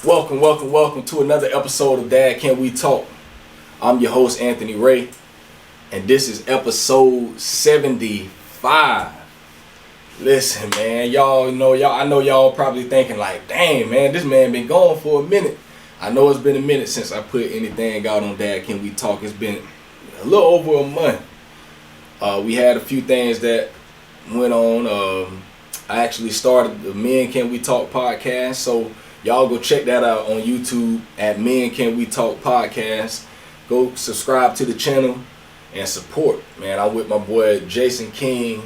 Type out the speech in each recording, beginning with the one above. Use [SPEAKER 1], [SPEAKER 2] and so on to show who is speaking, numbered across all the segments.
[SPEAKER 1] Welcome to another episode of Dad Can We Talk. I'm your host, Anthony Ray, and this is episode 75. Listen, man, I know y'all probably thinking like, dang, man, this man been gone for a minute. I know it's been a minute since I put anything out on Dad Can We Talk. It's been a little over a month. We had a few things that went on. I actually started the Men Can We Talk podcast, so y'all go check that out on YouTube at Men Can We Talk podcast. Go subscribe to the channel and support. Man, I'm with my boy Jason King,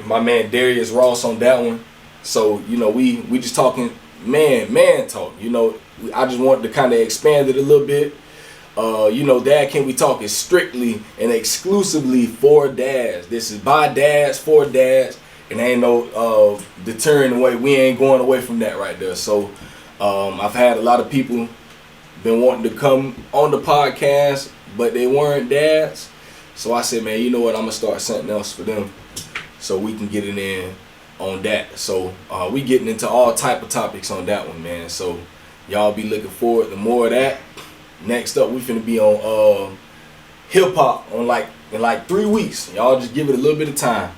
[SPEAKER 1] my man Darius Ross on that one. So, we just talking man talk. I just wanted to kind of expand it a little bit. Dad Can We Talk is strictly and exclusively for dads. This is by dads, for dads. And ain't no deterring away. We ain't going away from that right there. So I've had a lot of people been wanting to come on the podcast, but they weren't dads. So I said, man, you know what? I'm gonna start something else for them, so we can get it in on that. So we getting into all type of topics on that one, man. So y'all be looking forward to more of that. Next up, we finna be on hip hop in like 3 weeks. Y'all just give it a little bit of time.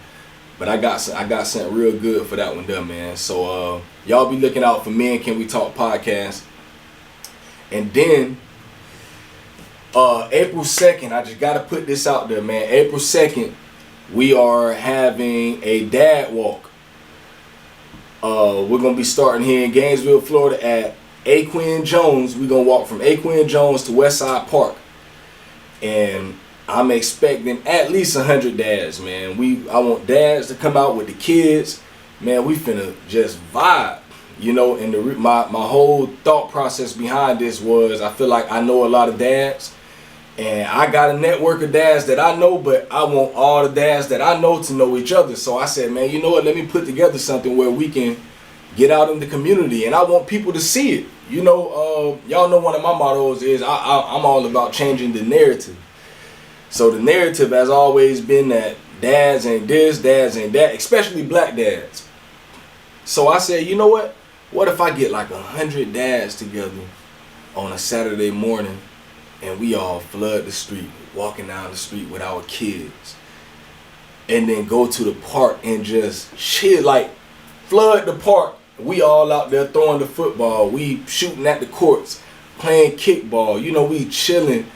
[SPEAKER 1] But I got something real good for that one there, man. So y'all be looking out for Men Can We Talk podcast. And then April 2nd, I just gotta put this out there, man. April 2nd, we are having a dad walk. We're gonna be starting here in Gainesville, Florida at Aquin Jones. We're gonna walk from Aquin Jones to Westside Park. And I'm expecting at least 100 dads, man. I want dads to come out with the kids. Man, we finna just vibe, and my whole thought process behind this was, I feel like I know a lot of dads, and I got a network of dads that I know, but I want all the dads that I know to know each other. So I said, man, you know what, let me put together something where we can get out in the community, and I want people to see it. Y'all know one of my mottos is I'm all about changing the narrative. So the narrative has always been that dads ain't this, dads ain't that, especially black dads. So I said, you know what? What if I get like 100 dads together on a Saturday morning and we all flood the street, walking down the street with our kids, and then go to the park and just chill, like flood the park. We all out there throwing the football, we shooting at the courts, playing kickball, we chilling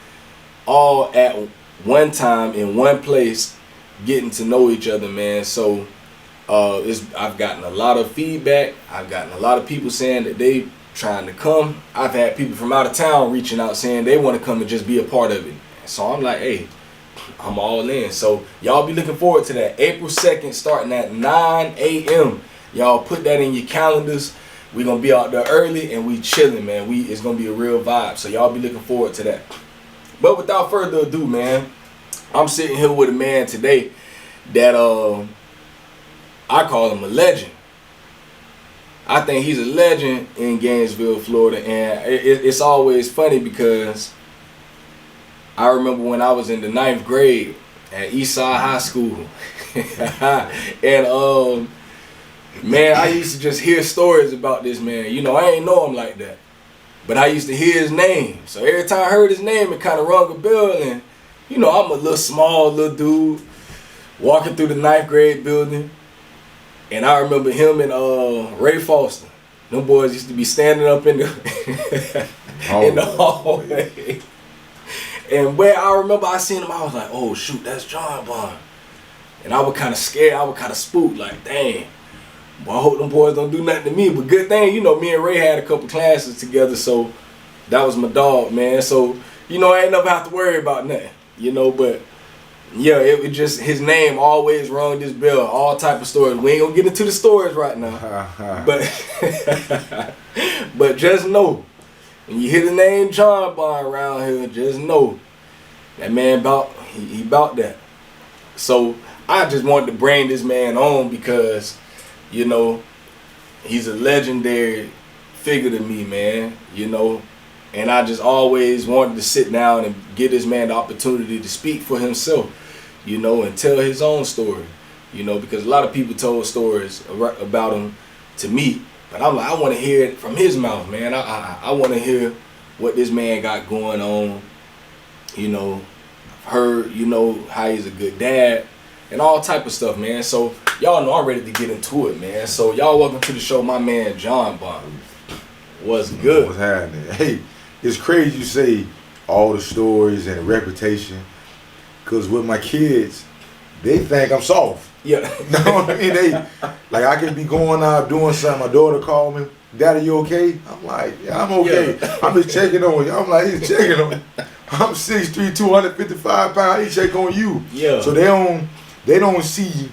[SPEAKER 1] all at one time in one place, getting to know each other, man. So I've gotten a lot of feedback. I've gotten a lot of people saying that they trying to come. I've had people from out of town reaching out saying they want to come and just be a part of it. So I'm like, hey, I'm all in. So y'all be looking forward to that. April 2nd, starting at 9 a.m. Y'all put that in your calendars. We're gonna be out there early and we chilling, man. It's gonna be a real vibe. So y'all be looking forward to that. But without further ado, man, I'm sitting here with a man today that I call him a legend. I think he's a legend in Gainesville, Florida, and it's always funny because I remember when I was in the 9th grade at Eastside High School, and man, I used to just hear stories about this man. I ain't know him like that, but I used to hear his name. So every time I heard his name, it kind of rung a bell. And I'm a little dude walking through the 9th grade building. And I remember him and Ray Foster. Them boys used to be standing up in the in the hallway. And where I remember I seen him, I was like, oh shoot, that's Jon Bon. And I was kind of scared. I was kind of spooked, like, dang. Well, I hope them boys don't do nothing to me. But good thing, me and Ray had a couple classes together, so that was my dog, man. So, I ain't never have to worry about nothing, but yeah, it was just, his name always rung this bell, all type of stories. We ain't gonna get into the stories right now. But just know, when you hear the name Jon Bon around here, just know that man he about that. So I just wanted to bring this man on because, he's a legendary figure to me, man, and I just always wanted to sit down and give this man the opportunity to speak for himself, and tell his own story, because a lot of people told stories about him to me, But I'm like, I want to hear it from his mouth, man. I want to hear what this man got going on. You know, I've heard, you know, how he's a good dad and all type of stuff, man. So y'all know I'm ready to get into it, man. So y'all welcome to the show, my man Jon Bon. What's good?
[SPEAKER 2] What's happening? Hey, it's crazy you say all the stories and the reputation, because with my kids, they think I'm soft.
[SPEAKER 1] Yeah.
[SPEAKER 2] You know what I mean? They, like, I can be going out doing something. My daughter called me, Daddy, you okay? I'm like, yeah, I'm okay. Yeah. I'm just checking on you. I'm like, he's checking on me. I'm 6'3", 255 pounds. He check on you.
[SPEAKER 1] Yeah.
[SPEAKER 2] So they don't see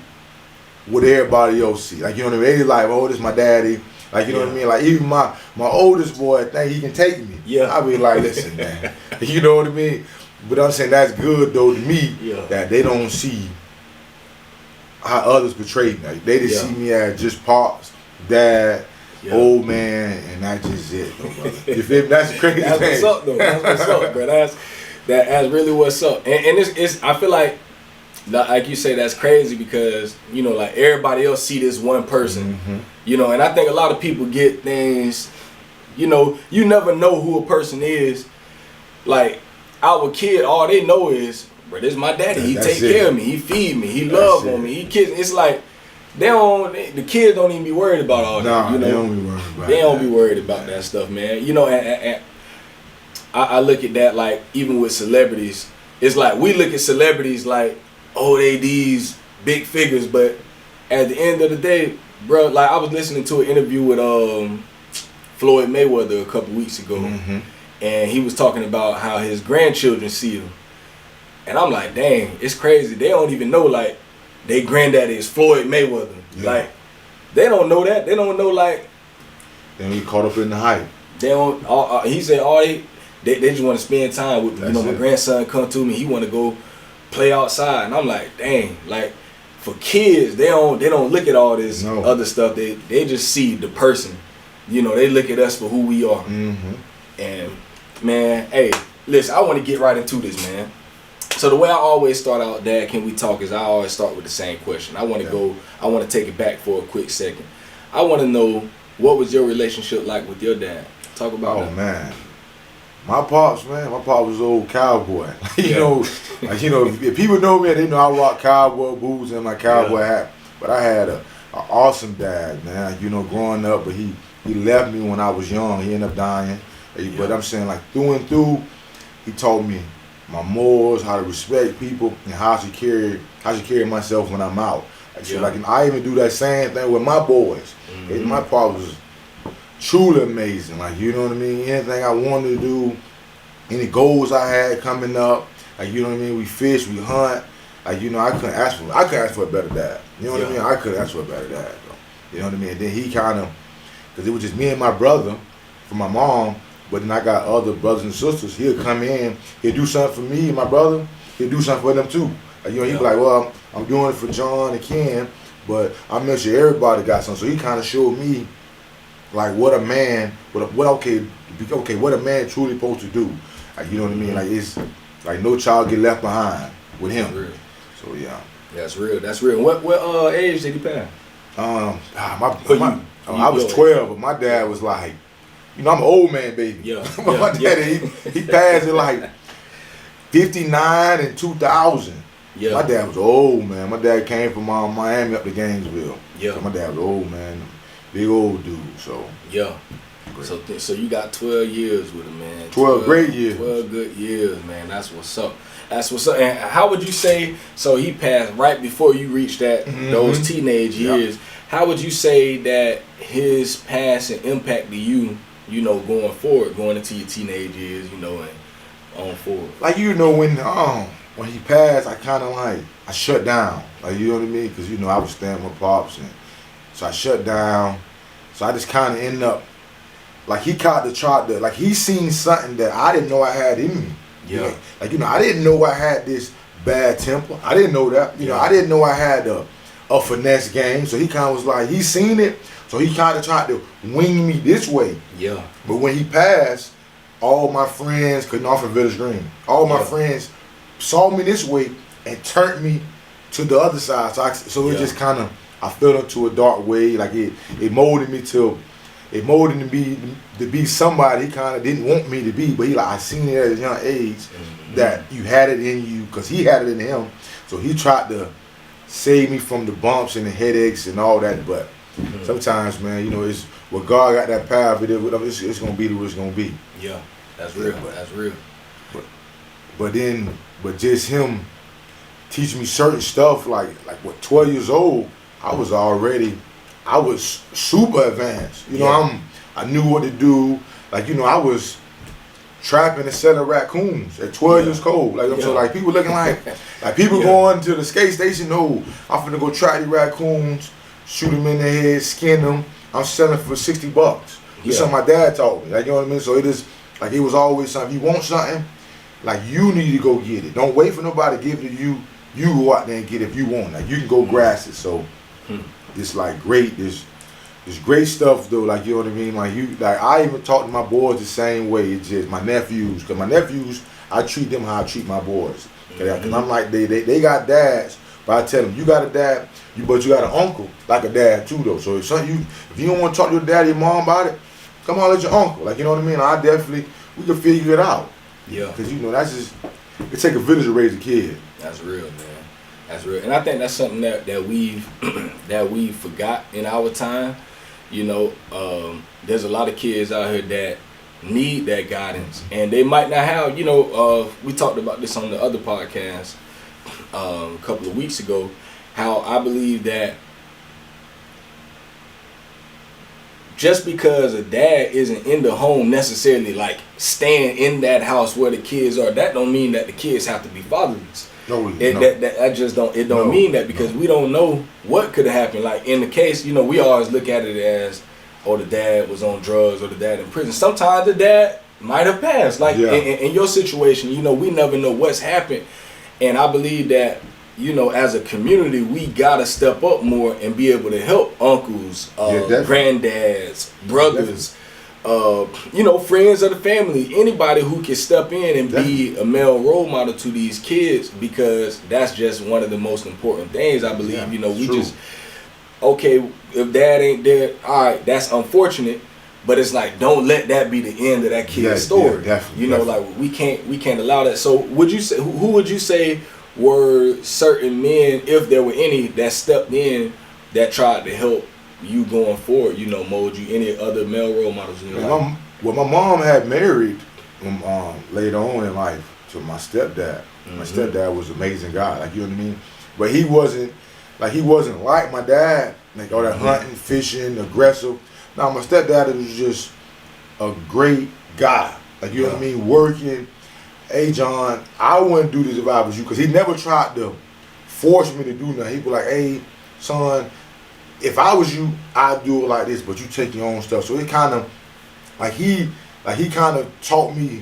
[SPEAKER 2] what everybody else see. Like, you know what I mean? They like, oh, this is my daddy. Like, you know what I mean? Like, even my oldest boy think he can take me.
[SPEAKER 1] Yeah.
[SPEAKER 2] I be like, listen, man. You know what I mean? But I'm saying that's good, though, to me, that they don't see how others portray me. Like, they just see me as just pops, dad, old man, and that's just it. You feel me? That's the crazy
[SPEAKER 1] thing. That's what's up, though. That's what's up, bro. That's really what's up. And it's I feel like you say, that's crazy because, you know, like everybody else see this one person, you know, and I think a lot of people get things, you know, you never know who a person is. Like our kid, all they know is, bro, this is my daddy. He take care of me. He feed me. He love on me. He kiss. It's like the kids don't even be worried about all that. You know,
[SPEAKER 2] they don't be worried about
[SPEAKER 1] They don't be worried about that stuff, man. You know, and I look at that like even with celebrities, it's like we look at celebrities like, oh, they these big figures, but at the end of the day, bro, like I was listening to an interview with Floyd Mayweather a couple weeks ago, and he was talking about how his grandchildren see him. And I'm like, dang, it's crazy. They don't even know, like, their granddaddy is Floyd Mayweather. Yeah. Like, they don't know that. They don't know, like...
[SPEAKER 2] They don't get caught up in the hype.
[SPEAKER 1] They don't... he said, they just want to spend time with me. You know, my grandson come to me. He want to go play outside. And I'm like, dang. Like, for kids, they don't look at all this other stuff. They just see the person. You know, they look at us for who we are. And, man, hey, listen, I want to get right into this, man. So the way I always start out, Dad, can we talk, is I always start with the same question. I want to take it back for a quick second. I want to know, what was your relationship like with your dad? Talk about that.
[SPEAKER 2] Oh, man. My pops was an old cowboy. You know, like, you know, if people know me, they know I rock cowboy boots and my cowboy hat. But I had an awesome dad, man. Like, you know, growing up, but he left me when I was young. He ended up dying. But I'm saying, like, through and through, he taught me my morals, how to respect people, and how I should carry myself when I'm out. Like, I even do that same thing with my boys. My part was truly amazing. Like, you know what I mean? Anything I wanted to do, any goals I had coming up, like, you know what I mean? We fish, we hunt. Like, you know, I couldn't ask for a better dad. You know what I mean? I couldn't ask for a better dad, bro. You know what I mean? And then he kind of, because it was just me and my brother for my mom. But then I got other brothers and sisters. He'll come in, he'll do something for me and my brother. He'll do something for them too. Like, you know, he'll be like, well, I'm doing it for John and Ken, but I make sure everybody got something. So he kind of showed me, like, what a man, what a man truly supposed to do. Like, you know what I mean? Like, it's like no child get left behind with him.
[SPEAKER 1] Real.
[SPEAKER 2] So yeah.
[SPEAKER 1] That's real. That's real. What age did he pass?
[SPEAKER 2] I was 12, but my dad was like, you know, I'm an old man, baby. My daddy, he passed at like 59 and 2000. My dad was old, man. My dad came from Miami up to Gainesville. So my dad was old, man. Big old dude, so.
[SPEAKER 1] So you got 12 years with him, man.
[SPEAKER 2] 12 great years.
[SPEAKER 1] 12 good years, man. That's what's up. That's what's up. And how would you say, so he passed right before you reached those teenage years. How would you say that his passing impacted you, you know, going forward, going into your teenage years, you know, and on forward?
[SPEAKER 2] Like, you know, when he passed, I kind of like, I shut down. Like, you know what I mean? Because, you know, I was staying with pops. And so I shut down. So I just kind of ended up, like, he caught the chart that, like, he seen something that I didn't know I had in me. Like, you know, I didn't know I had this bad temper. I didn't know that. You know, I didn't know I had a finesse game. So he kind of was like, he seen it. So he kind of tried to wing me this way. But when he passed, all my friends, couldn't offer Village Green. All my friends saw me this way and turned me to the other side. So it just kind of, I fell into a dark way. Like, it molded me to it molded me to be somebody he kind of didn't want me to be, but I seen it at a young age that you had it in you, because he had it in him. So he tried to save me from the bumps and the headaches and all that. But sometimes, man, it's what God got that power of it. It's gonna be what it's gonna be.
[SPEAKER 1] Yeah, that's real. That's real.
[SPEAKER 2] But just him teaching me certain stuff, like what 12 years old, I was super advanced. I knew what to do. I was trapping and selling raccoons at 12 years old. So people looking like people going to the skate station. No, I'm finna go trap these raccoons, shoot them in the head, skin them. I'm selling for $60. That's something my dad taught me. You know what I mean? So it is it was always something. If you want something, you need to go get it. Don't wait for nobody to give it to you. You go out there and get it if you want. You can go grasp it. So it's great. It's great stuff though. You know what I mean? I even talk to my boys the same way. It's just my nephews. Cause my nephews, I treat them how I treat my boys. Cause I'm they got dads, but I tell them, you got a dad, but you got an uncle like a dad too though. So if you don't want to talk to your dad or your mom about it, come on, let your uncle. You know what I mean? We can figure it out.
[SPEAKER 1] Yeah.
[SPEAKER 2] Cause that's just, it take a village to raise a kid.
[SPEAKER 1] That's real, man. That's real. And I think that's something that we forgot in our time. There's a lot of kids out here that need that guidance, and they might not have. We talked about this on the other podcast a couple of weeks ago. How I believe that just because a dad isn't in the home necessarily, staying in that house where the kids are, that don't mean that the kids have to be fatherless. That just don't mean that, because we don't know what could have happened. In the case, we always look at it as, the dad was on drugs or the dad in prison. Sometimes the dad might have passed. In your situation, we never know what's happened. And I believe that, as a community, we gotta step up more and be able to help uncles, granddads, brothers, friends of the family, anybody who can step in and be a male role model to these kids, because that's just one of the most important things, I believe. If dad ain't there, all right, that's unfortunate, but it's don't let that be the end of that kid's story.
[SPEAKER 2] Definitely.
[SPEAKER 1] We can't allow that. So who would you say were certain men, if there were any, that stepped in that tried to help you going forward, mold you? Any other male role models in your life?
[SPEAKER 2] My mom had married later on in life to my stepdad. My stepdad was an amazing guy, you know what I mean? But he wasn't like my dad, all that hunting, fishing, aggressive. Now my stepdad was just a great guy, you know what I mean? Working. Hey John, I wouldn't do this if I was you, because he never tried to force me to do nothing. He'd be like, hey son, if I was you, I'd do it like this, but you take your own stuff. So it kind of, he kind of taught me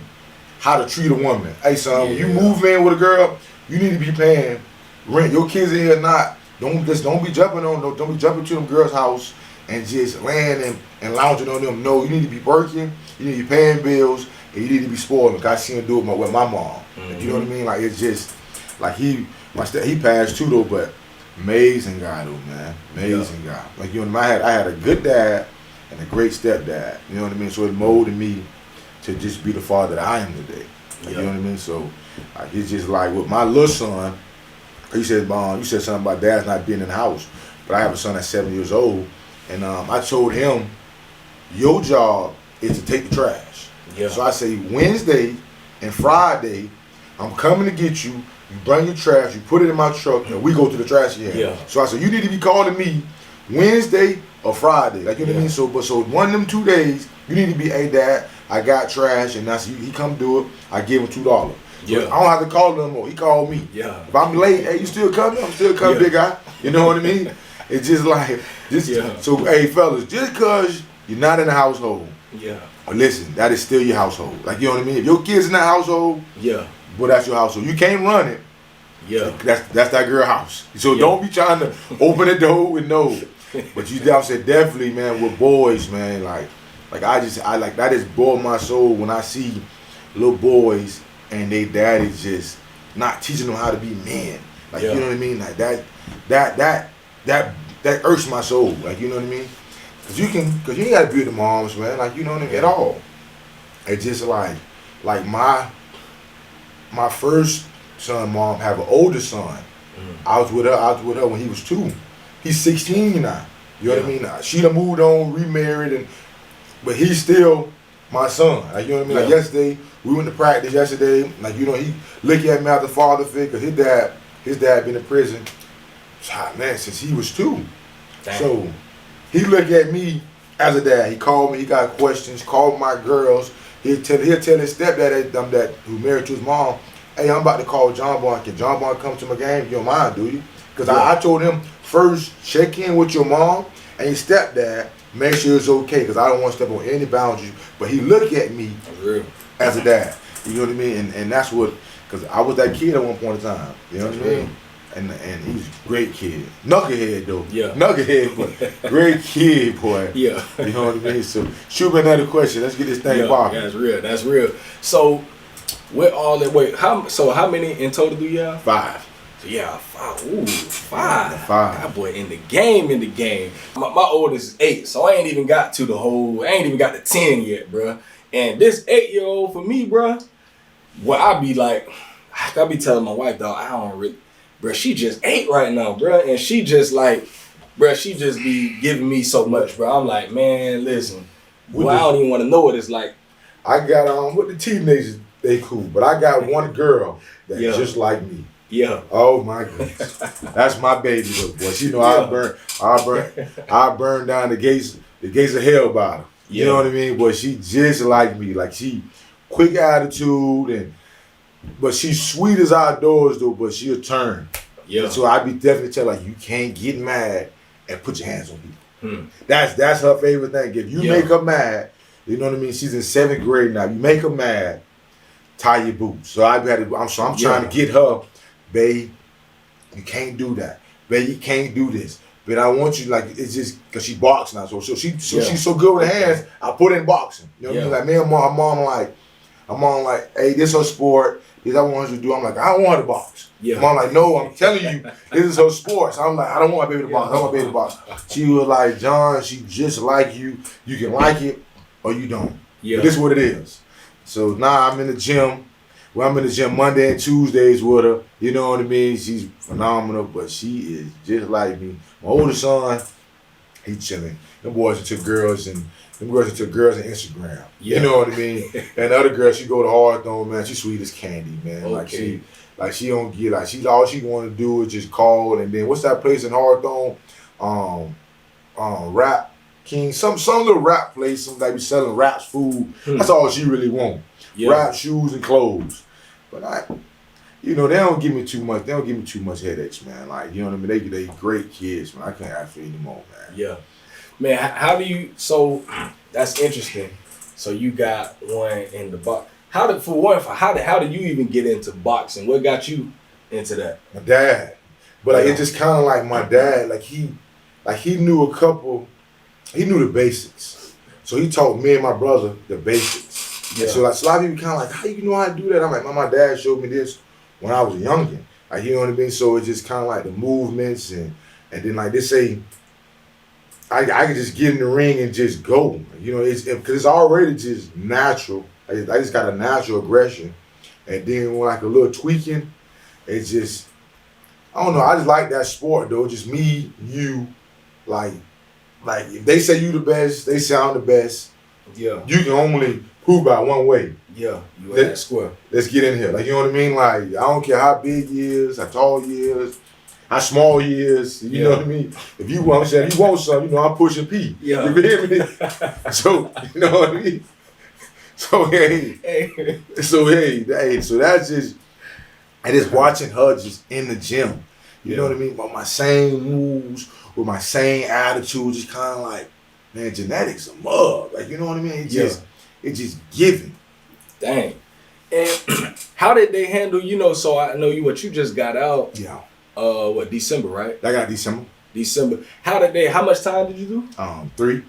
[SPEAKER 2] how to treat a woman. Hey son, when you move in with a girl, you need to be paying rent. Your kids in here don't be jumping to them girls' house and just laying and lounging on them. No, you need to be working, you need to be paying bills, and you need to be spoiling. Like I seen him do it with my mom. You know what I mean? It's just he passed too though, but amazing guy though, man. Amazing guy. I had a good dad and a great stepdad. You know what I mean? So it molded me to just be the father that I am today. You know what I mean? So it's just with my little son. You said something about dad's not being in the house, but I have a son that's 7 years old, and I told him, your job is to take the trash. So I say Wednesday and Friday, I'm coming to get you. You bring your trash, you put it in my truck, and we go to the trash can. So I said, you need to be calling me Wednesday or Friday. You know what I mean? So one of them 2 days, you need to be, hey dad, I got trash, and that's he come do it. I give him $2. I don't have to call him no more. He called me. If I'm late, hey, you still coming? I'm still coming, big guy. You know what I mean? It's just So hey fellas, just cause you're not in the household, listen, that is still your household. You know what I mean? If your kid's in that household, well, that's your household. You can't run it. That's that girl house. So don't be trying to open the door with no. But you said definitely, man, with boys, man, I that just boils my soul when I see little boys and they daddy's just not teaching them how to be men. You know what I mean? That irks my soul. You know what I mean? Cause you ain't gotta be with the moms, man. Like, you know what I mean, at all. It's just like my first son, mom have an older son. I was with her when he was 2. He's 16 now. You know what I mean? She done moved on, remarried, but he's still my son. Like, you know what I mean? Like yesterday, we went to practice yesterday. Like, you know, he looked at me as a father figure, cause his dad been in prison, man, since he was 2. Dang. So he looked at me as a dad. He called me. He got questions. Called my girls. He'll tell his stepdad that who married to his mom, hey, I'm about to call Jon Bon. Can Jon Bon come to my game? You don't mind, do you? Because I told him, first, check in with your mom and your stepdad. Make sure it's okay, because I don't want to step on any boundaries. But he looked at me as a dad. You know what I mean? And that's what, because I was that kid at one point in time. You know what I mean? And he's a great kid. Knucklehead, though. Yeah. Knucklehead, but great kid, boy. Yeah. You know what I mean? So, shoot me another question. Let's get this thing popping.
[SPEAKER 1] That's real. So, with all that, how many in total do you have?
[SPEAKER 2] 5.
[SPEAKER 1] So, 5. Ooh, 5. That boy in the game. My oldest is 8, so I ain't even got to 10 yet, bruh. And this 8-year-old for me, bruh, I be telling my wife, dog, I don't really, bruh, she just 8 right now, bruh. And she just she just be giving me so much, bruh. I'm like, man, listen, I don't even want to know what it's like.
[SPEAKER 2] I got with the teenagers, they cool, but I got one girl that's just like me.
[SPEAKER 1] Yeah.
[SPEAKER 2] Oh my goodness. That's my baby though, boy. She know I burn down the gates of hell by her. You know what I mean? But she just like me. Like, she quick attitude but she's sweet as outdoors though, but she'll turn. Yeah. And so I be definitely tell her, you can't get mad and put your hands on people. That's her favorite thing. If you make her mad, you know what I mean? She's in 7th grade now. You make her mad, tie your boots. So I'm trying to get her, babe, you can't do that. Babe, you can't do this. But I want you, like, it's just because she boxes now. So she's so good with her hands, I put her in boxing. You know what I mean? Like, me and her mom like, hey, this her sport. This I want her to do. I'm like, I don't want her to box. Yeah. Mom like, no, I'm telling you, this is her sport. So I'm like, I don't want my baby to box. I don't want my baby to box. She was like, John, she just like you. You can like it or you don't. Yeah. But this is what it is. So now I'm in the gym. Well, I'm in the gym Monday and Tuesdays with her. You know what I mean? She's phenomenal, but she is just like me. My older son, he chilling. Them boys into girls and Instagram. Yeah. You know what I mean? And the other girl, she go to Hawthorne, man. She sweet as candy, man. Okay. She don't get all she want to do is just call. And then what's that place in Hawthorne? Rap King, some little rap place, some like be selling raps, food. That's all she really want. Yeah. Rap, shoes, and clothes. But they don't give me too much. They don't give me too much headaches, man. Like, you know what I mean? They great kids, man. I can't ask for any more, man.
[SPEAKER 1] Yeah. Man, how do you, so that's interesting. So you got one in the box. How did you even get into boxing? What got you into that?
[SPEAKER 2] My dad. But it's just kind of like my dad, he knew he knew the basics. So he taught me and my brother the basics. Yeah. And so a lot of people kind of like, how you know how to do that? I'm like, my dad showed me this when I was a youngin'. Like, you know what I mean? So it's just kind of like the movements and then like they say, I can just get in the ring and just go. You know, because it's already just natural. I just got a natural aggression. And then when like a little tweaking, it's just, I don't know, I just like that sport though. Just me, you, like if they say you the best, they say I'm the best. Yeah. You can only prove by one way. Yeah. You in that square. Let's get in here. Like, you know what I mean? Like, I don't care how big he is, how tall he is, how small he is. You know what I mean? If you want something, I'm pushing P. Yeah. You hear me? So, you know what I mean? So so that's just, and just watching her just in the gym. You know what I mean? With my same moves, with my same attitude, just kind of like, man, genetics a mug. Like, you know what I mean? It's just giving.
[SPEAKER 1] Dang. And how did they handle, so I know you just got out. Yeah. December, right?
[SPEAKER 2] I got December.
[SPEAKER 1] How much time did you
[SPEAKER 2] do?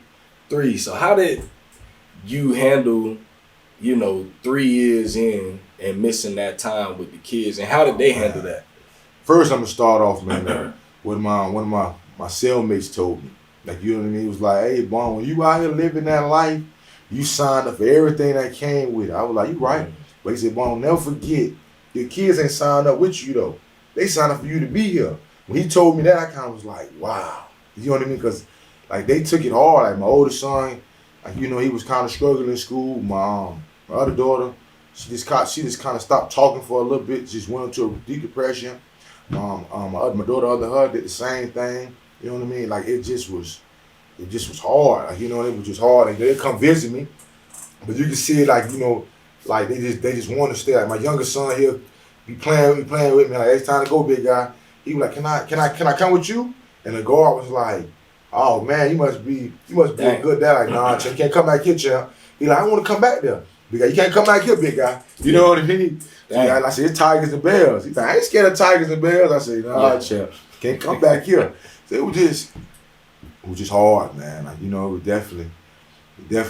[SPEAKER 1] 3. So how did you handle, 3 years in and missing that time with the kids, and how did they handle that?
[SPEAKER 2] First, I'm gonna start off, man. What one of my cellmates told me. Like, you know what I mean? He was like, hey, Bon, when you out here living that life, you signed up for everything that came with it. I was like, you right. But he said, Bon, never forget, your kids ain't signed up with you, though. They signed up for you to be here. When he told me that, I kind of was like, wow. You know what I mean? Because, like, they took it hard. Like, my oldest son, like, you know, he was kind of struggling in school. My other daughter, she just kind of stopped talking for a little bit, just went into a deep depression. My daughter, other her, did the same thing. You know what I mean? Like, it just was hard. Like, you know, it was just hard. And they'd come visit me, but you can see it, like, you know, like they just want to stay. Like, my youngest son, he'll be playing with me. Like, it's time to go, big guy. He was like, can I come with you? And the guard was like, oh man, you must be a good dad. Like, nah, you can't come back here, champ. He like, I want to come back there. Big guy, you can't come back here, big guy. You know what I mean? So I said, it's tigers and bears. He's like, I ain't scared of tigers and bears. I said, nah, champ, can't come back here. So it was just hard, man. Like, you know, it was definitely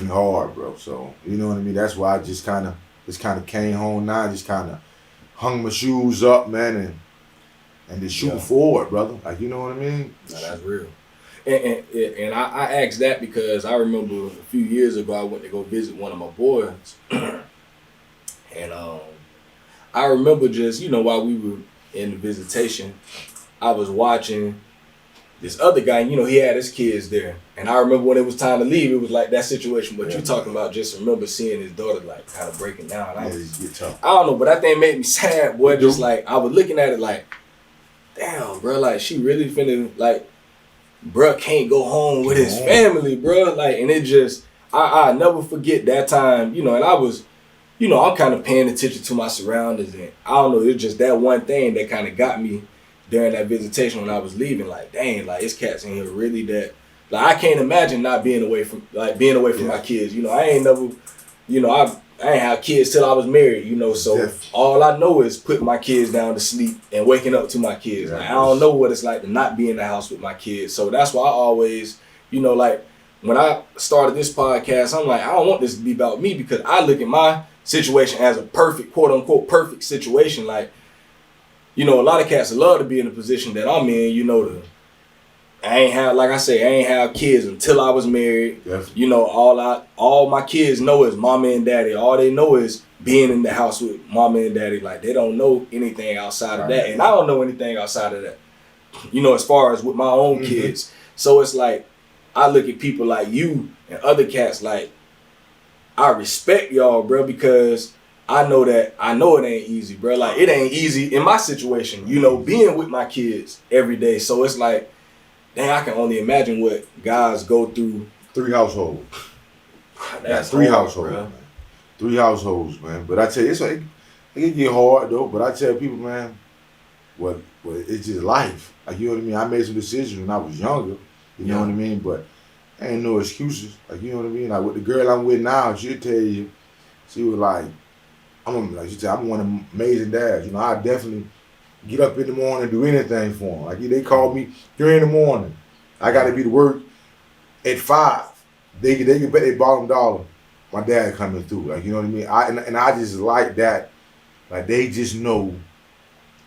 [SPEAKER 2] hard, bro. So, you know what I mean? That's why I just kind of came home now. I just kind of hung my shoes up, man, and just shoot forward, brother. Like, you know what I mean?
[SPEAKER 1] No, that's real. And I asked that because I remember a few years ago I went to go visit one of my boys, and I remember just, you know, while we were in the visitation, I was watching this other guy, you know, he had his kids there. And I remember when it was time to leave, it was like that situation what you talking about. Just remember seeing his daughter like kind of breaking down. I don't know, but that thing made me sad, boy. Just like, I was looking at it like, damn, bro, like she really finna, like, bro can't go home with his family, bro. Like, and it just, I never forget that time, you know, and I was, you know, I'm kind of paying attention to my surroundings. And I don't know, it's just that one thing that kind of got me during that visitation when I was leaving. Like, dang, like, it's cats in here really that, like, I can't imagine not being away from my kids. You know, I ain't never, you know, I ain't have kids till I was married, you know, so all I know is putting my kids down to sleep and waking up to my kids. Like, I don't know what it's like to not be in the house with my kids. So that's why I always, you know, like, when I started this podcast, I'm like, I don't want this to be about me, because I look at my situation as a perfect, quote unquote, perfect situation. Like, you know, a lot of cats love to be in the position that I'm in, you know, I ain't have kids until I was married. You know, all my kids know is mama and daddy. All they know is being in the house with mama and daddy. Like, they don't know anything outside of that. And I don't know anything outside of that, you know, as far as with my own kids. So it's like, I look at people like you and other cats, like, I respect y'all, bro, because I know it ain't easy, bro. Like, it ain't easy in my situation, you know, being with my kids every day. So it's like, dang, I can only imagine what guys go through.
[SPEAKER 2] 3 households.
[SPEAKER 1] That's
[SPEAKER 2] 3
[SPEAKER 1] hard,
[SPEAKER 2] households, man. 3 households, man. But I tell you, it can get hard, though. But I tell people, man, well, it's just life. Like, you know what I mean? I made some decisions when I was younger. You know what I mean? But ain't no excuses. Like, you know what I mean? Like, with the girl I'm with now, she'll tell you, she was like, I'm one amazing dads. You know, I definitely get up in the morning and do anything for them. Like, they call me 3 in the morning. I got to be to work at 5. They can bet their bottom dollar my dad coming through. Like, you know what I mean? I just like that. Like, they just know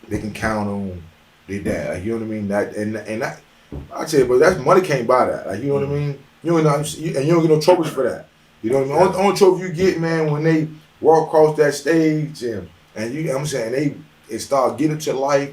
[SPEAKER 2] they can count on their dad. Like, you know what I mean? That and that, I tell you, but that's money can't buy that. Like, you know what I mean? You don't get no trophies for that. You know what I mean? Only trophy you get, man, when they walk across that stage and I'm saying they start getting to life,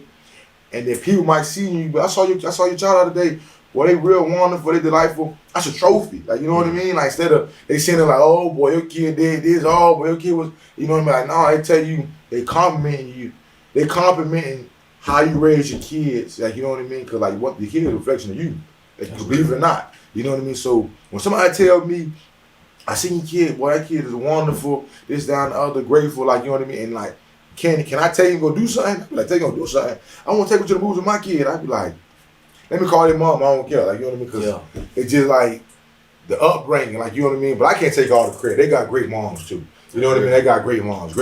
[SPEAKER 2] and then people might see you. But I saw your child the other day. Boy, they real wonderful, they delightful. That's a trophy. Like, you know what I mean? Like, instead of they saying it like, oh boy, your kid did this, oh boy, your kid was, you know what I mean? Like, no, they tell you, they complimenting you. They complimenting how you raise your kids. Like, you know what I mean? Because, like, what the kid is a reflection of you. Like, believe it or not. You know what I mean? So when somebody tell me, I seen your kid, boy, that kid is wonderful, this, that, and the other, grateful, like, you know what I mean? And like, can I tell you to go do something? I'd be like, tell you to go do something. I want to take you to the movies with my kid. I'd be like, let me call your mom. I don't care. Like, you know what I mean? Because it's just like the upbringing, like, you know what I mean? But I can't take all the credit. They got great moms too. You know what I mean? They got great moms.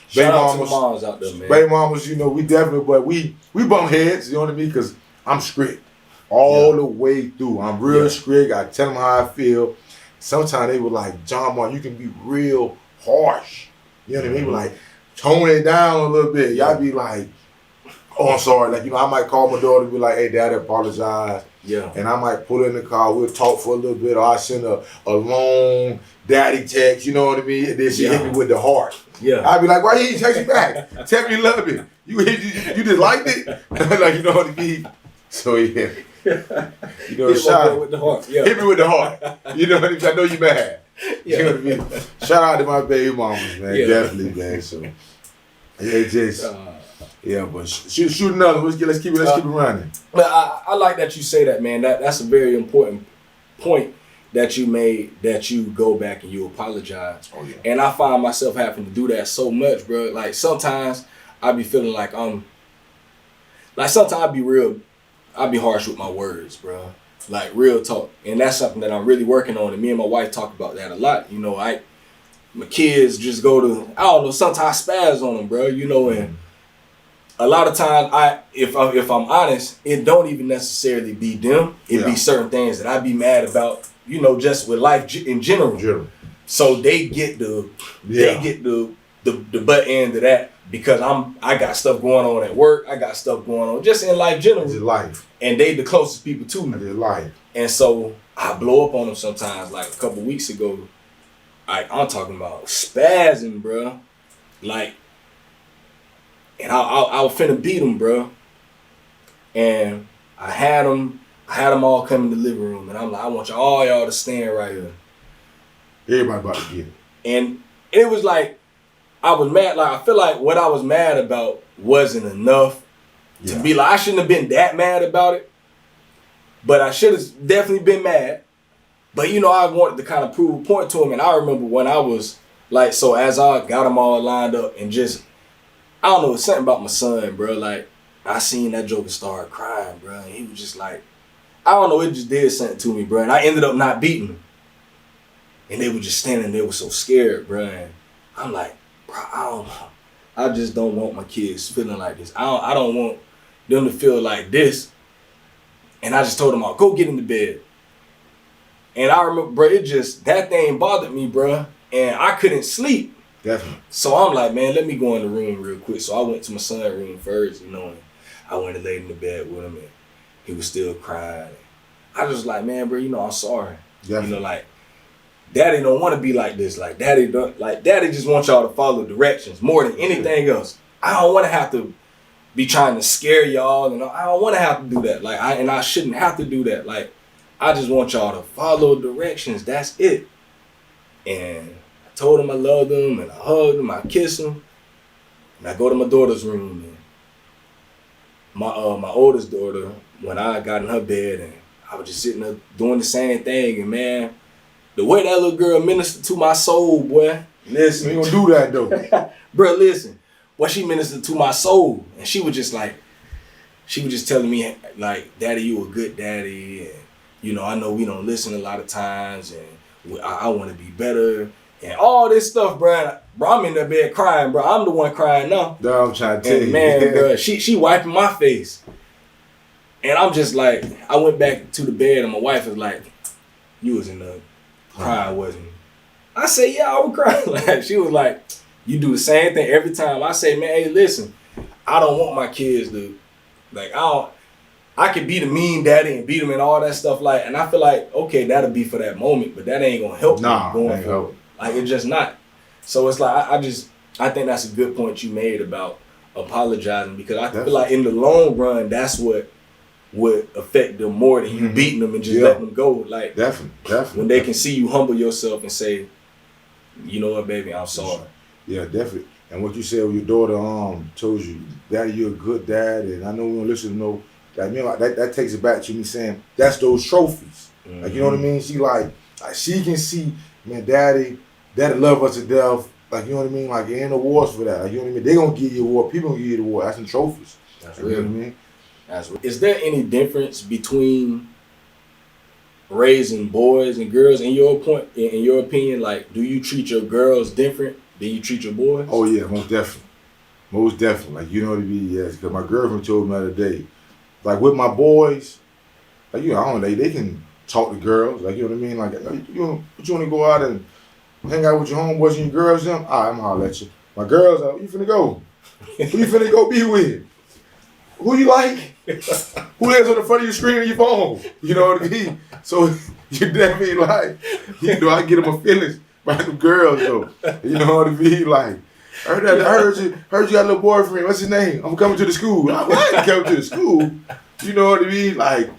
[SPEAKER 1] Shout out to the moms out there, man.
[SPEAKER 2] Baby mamas, you know, we definitely, but we bump heads, you know what I mean? Because I'm strict all the way through. I'm real strict. I tell them how I feel. Sometimes they were like, Jon Bon, you can be real harsh. You know what I mean? They were like, tone it down a little bit. Y'all be like, oh, I'm sorry. Like, you know, I might call my daughter and be like, hey, Dad, I apologize.
[SPEAKER 1] Yeah.
[SPEAKER 2] And I might pull in the car, we'll talk for a little bit, or I send a long daddy text, you know what I mean? And then she hit me with the heart.
[SPEAKER 1] Yeah.
[SPEAKER 2] I'd be like, why you ain't text me back? Tell me you love me. You just liked it? Like, you know what I mean? So yeah. You know,
[SPEAKER 1] hit with the heart. Yeah.
[SPEAKER 2] Hit me with the heart. You know what I mean? I know you mad. You know what I mean? Shout out to my baby mamas, man. Yeah. Definitely, man. So yeah, just but shoot another. Let's keep it running.
[SPEAKER 1] But I like that you say that, man. That's a very important point that you made, that you go back and you apologize.
[SPEAKER 2] Oh, yeah.
[SPEAKER 1] And I find myself having to do that so much, bro. Like sometimes I be feeling like sometimes I be harsh with my words, bro. Like real talk. And that's something that I'm really working on. And me and my wife talk about that a lot. You know, my kids just go to, I don't know, sometimes spaz on them, bro. You know, and a lot of times if I'm honest, it don't even necessarily be them. It be certain things that I be mad about, you know, just with life in general. So they get the butt end of that because I got stuff going on at work. I got stuff going on just in life general.
[SPEAKER 2] It's life.
[SPEAKER 1] And they the closest people to me.
[SPEAKER 2] It's life.
[SPEAKER 1] And so I blow up on them sometimes. Like a couple weeks ago, I'm talking about spazzing, bro. Like, and I was finna beat them, bro. And I had them all come in the living room, and I'm like, I want y'all to stand right here.
[SPEAKER 2] Everybody about to get it.
[SPEAKER 1] And it was like, I was mad. Like, I feel like what I was mad about wasn't enough to be like, I shouldn't have been that mad about it. But I should have definitely been mad. But, you know, I wanted to kind of prove a point to him. And I remember when I was like, so as I got them all lined up and just, I don't know, it's something about my son, bro. Like, I seen that joker start crying, bro. And he was just like, I don't know, it just did something to me, bro. And I ended up not beating him. And they were just standing there, so scared, bro. And I'm like, bro, I just don't want my kids feeling like this. I don't want them to feel like this. And I just told them, I'll go get in the bed. And I remember, bro, that thing bothered me, bro. And I couldn't sleep.
[SPEAKER 2] Definitely.
[SPEAKER 1] So I'm like, man, let me go in the room real quick. So I went to my son's room first, you know, and I went and laid in the bed with him, and he was still crying. I was like, man, bro, you know, I'm sorry.
[SPEAKER 2] Definitely.
[SPEAKER 1] You know, like, Daddy don't want to be like this. Like, Daddy just wants y'all to follow directions more than anything else. I don't want to have to be trying to scare y'all, and I don't want to have to do that. Like, I shouldn't have to do that. Like, I just want y'all to follow directions. That's it. And I told him I loved him, and I hugged him, I kissed him, and I go to my daughter's room. And my oldest daughter, when I got in her bed, and I was just sitting there doing the same thing, and man, the way that little girl ministered to my soul, boy. Listen.
[SPEAKER 2] You ain't gonna do that though.
[SPEAKER 1] Bro, listen. Boy, she ministered to my soul. And she was just telling me, like, Daddy, you a good daddy. And, you know, I know we don't listen a lot of times. And I want to be better. And all this stuff, bro. Bro, I'm in that bed crying, bro. I'm the one crying now.
[SPEAKER 2] No, I'm trying to tell you.
[SPEAKER 1] Man, bro, she wiping my face. And I'm just like, I went back to the bed and my wife was like, you was in the crying, wasn't you? I said, yeah, I was crying. Like, she was like, you do the same thing every time. I say, man, hey, listen, I don't want my kids to, like, I could be the mean daddy and beat them and all that stuff. Like, and I feel like, okay, that'll be for that moment, but that ain't gonna help me going forward. Like, it's just not. So it's like, I think that's a good point you made about apologizing, because I feel like in the long run, that's what would affect them more than you beating them and just letting them go. Like,
[SPEAKER 2] definitely.
[SPEAKER 1] When they can see you humble yourself and say, you know what, baby, I'm sorry.
[SPEAKER 2] Yeah, definitely. And what you said with your daughter told you, Daddy, you're a good dad, and I know we don't listen to no, that takes it back to me saying, that's those trophies. Mm-hmm. Like, you know what I mean? She can see, man, Daddy love us to death. Like, you know what I mean? Like, there ain't no awards for that. Like, you know what I mean? They gonna give you an award. People gonna give you the award. That's some trophies.
[SPEAKER 1] That's
[SPEAKER 2] real.
[SPEAKER 1] You
[SPEAKER 2] know what I mean?
[SPEAKER 1] That's real. Is there any difference between raising boys and girls in your opinion? Like, do you treat your girls different than you treat your boys?
[SPEAKER 2] Oh yeah, most definitely. Like, you know what I mean? Yes, because my girlfriend told me the other day, like, with my boys, like, you know, I don't know, they can talk to girls, like, you know what I mean? Like, you want to go out and hang out with your homeboys and your girls, them? All right, I'm holler at you. My girls, you finna go? Who you finna go be with? Who you like? Who is on the front of your screen of your phone? You know what I mean? So you definitely like, you know, I get them my feelings by them girls though. You know what I mean? Like, I heard you got a little boyfriend. What's his name? I'm coming to the school. Like, what? Coming to the school? You know what I mean? Like,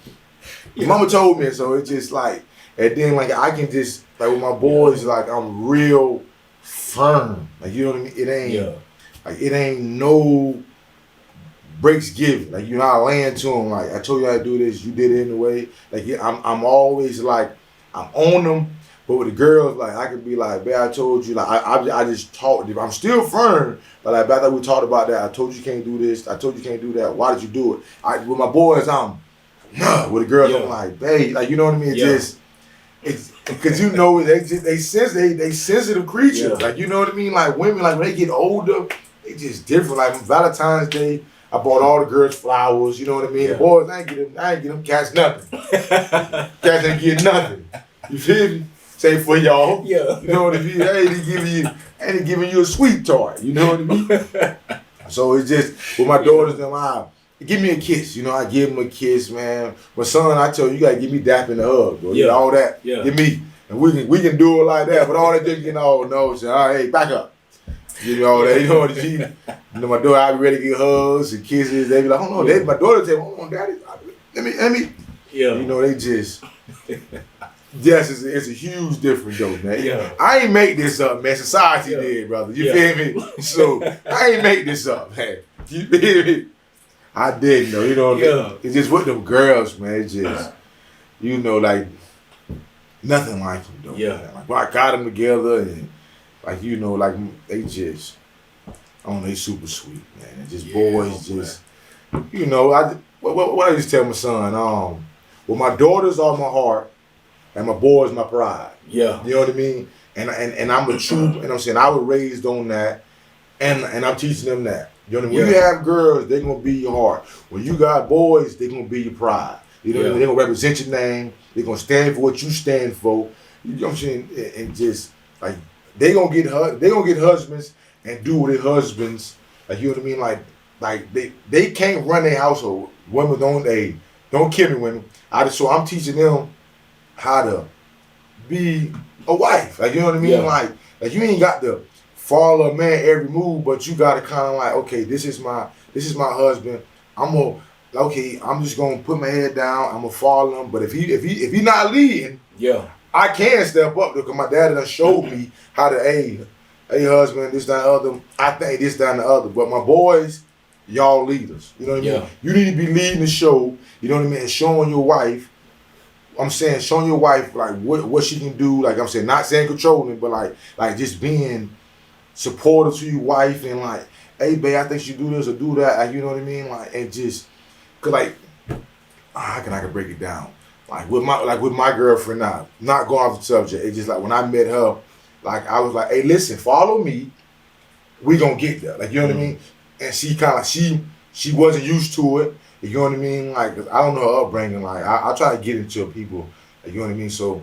[SPEAKER 2] mama told me, so it's just like, and then like I can just like with my boys, like I'm real firm. Like, you know what I mean? It ain't like it ain't no breaks given. Like, you know, I land to them. Like, I told you how to do this. You did it anyway. Like, I'm always like I'm on them. But with the girls, like I could be like, babe, I told you. Like I just talked. I'm still firm. But like back that we talked about that. I told you can't do this. I told you can't do that. Why did you do it? With my boys, I'm nah. With the girls, I'm like, babe. Like, you know what I mean? It's because you know they sensitive creatures. Like, you know what I mean? Like women, like when they get older, they just different. Like Valentine's Day, I bought all the girls flowers. You know what I mean? The boys, I ain't get them cats nothing. Cats ain't get nothing. You feel me? Say for y'all. Yeah. You know what I mean? I ain't giving you a sweet tart. You know what I mean? So it's just with my daughters and I give me a kiss. You know, I give them a kiss, man. My son, I tell you, you gotta give me dap in the hug, bro. You know, all that. Yeah. Give me. And we can do it like that, but all that thing, you know, no, say, all right, hey, back up. You know all that, you know what I mean? You know, my daughter, I be ready to get hugs and kisses. They be like, oh no, my daughter tell me, hold on, daddy, let me. Yeah. You know, they just yes, it's a huge difference though, man. Yeah. I ain't make this up, man. Society did, brother. You feel me? So I ain't make this up, man. You feel me? I didn't though, you know what I mean? It's just with them girls, man. It's just, you know, like nothing like them though. Yeah. Man. Like, I got them together and like, you know, like they just, they super sweet, man. And just boys, just, you know, what I just tell my son, well, my daughters are my heart. And my boys, my pride. Yeah. You know what I mean? And I'm a true, and I'm saying I was raised on that, and I'm teaching them that. You know what I mean? When you have girls, they're gonna be your heart. When you got boys, they're gonna be your pride. You know what I mean? They're gonna represent your name. They're gonna stand for what you stand for. You know what I'm saying? And just like they gonna get husbands and do what their husbands. Like, you know what I mean? Like they can't run their household. Women don't kill me, women. So I'm teaching them how to be a wife. Like, you know what I mean? Like you ain't got to follow a man every move, but you gotta kinda like, okay, this is my husband. I'm just gonna put my head down, I'm gonna follow him. But if he not leading, I can step up because my dad done showed me how to hey husband, this, that, other. I think this, that, and the other. But my boys, y'all leaders. You know what I mean? You need to be leading the show, you know what I mean, and showing your wife. I'm saying showing your wife like what she can do, like I'm saying, not saying controlling, but like just being supportive to your wife and like, hey babe, I think she do this or do that, like, you know what I mean? Like, and just cause like how can I break it down? Like with my girlfriend now, not going off the subject, it's just like when I met her, like I was like, hey listen, follow me, we gonna get there. Like, you know what I mean? And she kinda she wasn't used to it. You know what I mean? Like, I don't know her upbringing. Like, I try to get into people. Like, you know what I mean? So,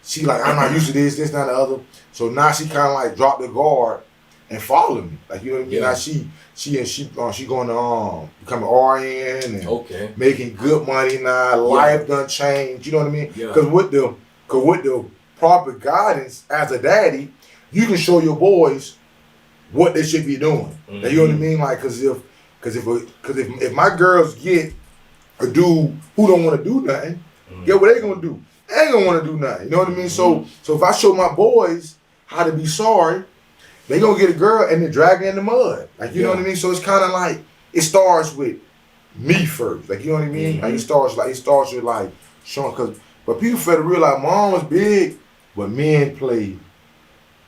[SPEAKER 2] she like, I'm not used to this, that, and the other. So now she kind of like dropped the guard and followed me. Like, you know what I mean? Now she going to become an RN and making good money now. Life done changed. You know what I mean? Because with the proper guidance as a daddy, you can show your boys what they should be doing. Like, you know what I mean? Like, because if my girls get a dude who don't want to do nothing, get what they gonna do? They ain't gonna want to do nothing. You know what I mean? So if I show my boys how to be sorry, they gonna get a girl and they drag her in the mud. Like, you know what I mean? So it's kind of like it starts with me first. Like, you know what I mean? Like it starts with like showing but people fail to realize mom was big, but men played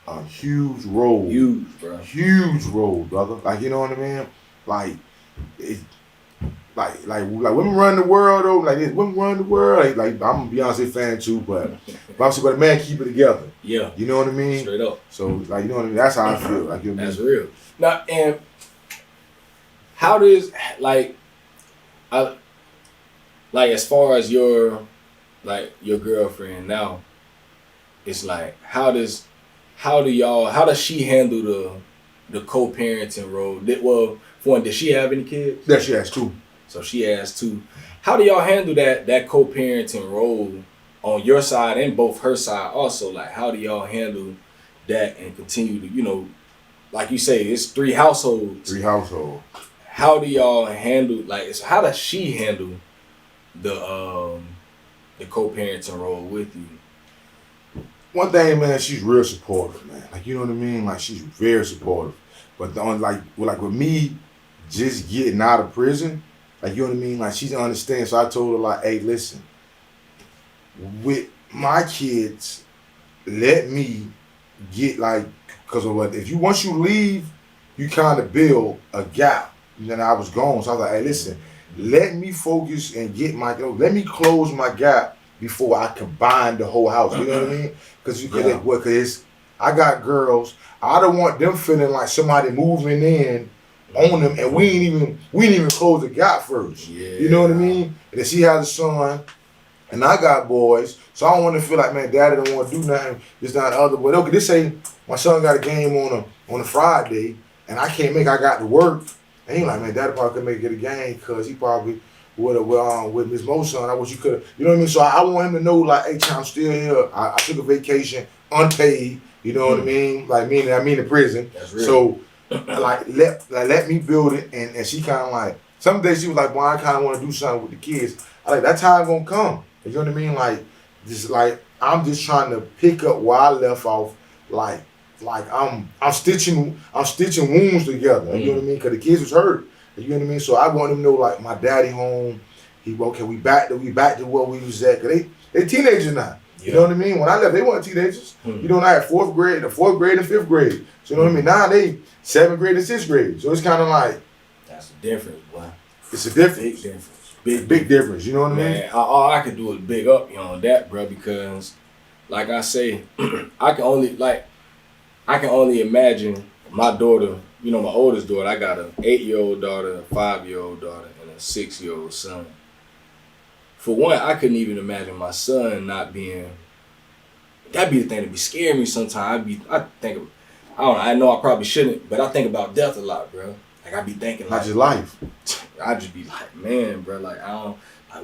[SPEAKER 2] a huge role. Huge role, brother. Like, you know what I mean? Like, it's like women run the world though. Like this, women run the world. Like I'm a Beyonce fan too, but obviously, but a man keep it together. Yeah, you know what I mean. Straight up. So like, you know what I mean. That's how I feel. Like, you know what I mean? That's real.
[SPEAKER 1] Now, and how does as far as your girlfriend now, it's like how does she handle the co-parenting role? Well, for one, does she have any kids?
[SPEAKER 2] Yeah, she has two.
[SPEAKER 1] So she has two. How do y'all handle that co-parenting role on your side and both her side also? Like, how do y'all handle that and continue to, you know, like you say, it's 3 households.
[SPEAKER 2] 3 households.
[SPEAKER 1] How do y'all handle, like, how does she handle the co-parenting role with you?
[SPEAKER 2] One thing, man, she's real supportive, man. Like, you know what I mean? Like, she's very supportive. But with me just getting out of prison, like, you know what I mean? Like, she understands. So I told her, like, hey, listen, with my kids, let me get, like, because of what, once you leave, you kind of build a gap. And then I was gone. So I was like, hey, listen, let me focus and let me close my gap before I combine the whole house. You know what I mean? Because I got girls. I don't want them feeling like somebody moving in on them, and we ain't even close the gap first.
[SPEAKER 1] Yeah.
[SPEAKER 2] You know what I mean? And then she has a son, and I got boys, so I don't want to feel like, man, daddy don't want to do nothing. This, not the other. But okay, this say my son got a game on a Friday, and I can't make. I got to work, and he like, man, daddy probably couldn't make it a game because he probably with Miss Mo's son. I wish you could have. You know what I mean? So I want him to know, like, hey, I'm still here. I took a vacation unpaid. You know what I mean? Like, I mean the prison.
[SPEAKER 1] That's real.
[SPEAKER 2] So, let me build it. And she kind of like, some days she was like, well, I kind of want to do something with the kids. I like, that time gonna come. You know what I mean? Like, just like, I'm just trying to pick up where I left off. Like I'm stitching wounds together. You know what I mean? Because the kids was hurt. You know what I mean? So I want them to know, like, my daddy home. We back to where we was at. Cause they teenagers now. You know what I mean? When I left, they weren't teenagers. You know, I had 4th grade and 5th grade. So you know what I mean? Now they 7th grade and 6th grade. So it's kind of like,
[SPEAKER 1] that's a difference, boy.
[SPEAKER 2] It's a difference.
[SPEAKER 1] Big difference.
[SPEAKER 2] Big difference. You know what I mean?
[SPEAKER 1] Man, all I can do is big up you on that, bro. Because, like I say, I can only imagine my daughter. You know, my oldest daughter. I got an 8-year-old daughter, a 5-year-old daughter, and a 6-year-old son. For one, I couldn't even imagine my son not being. That'd be the thing that be scaring me sometimes. I know I probably shouldn't, but I think about death a lot, bro. Like, I be thinking,
[SPEAKER 2] not just life.
[SPEAKER 1] I just be like, man, bro, like,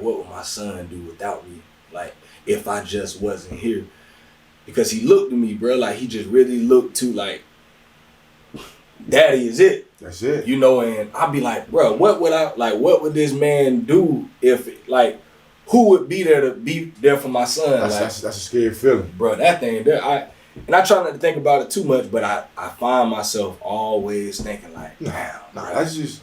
[SPEAKER 1] what would my son do without me? Like, if I just wasn't here. Because he looked at me, bro, like, he just really looked to, like, daddy is it.
[SPEAKER 2] That's it.
[SPEAKER 1] You know, and I'd be like, bro, what would this man do if, like, who would be there to be there for my son?
[SPEAKER 2] That's a scary feeling.
[SPEAKER 1] Bro, that thing there, I try not to think about it too much, but I find myself always thinking like, damn.
[SPEAKER 2] That's just,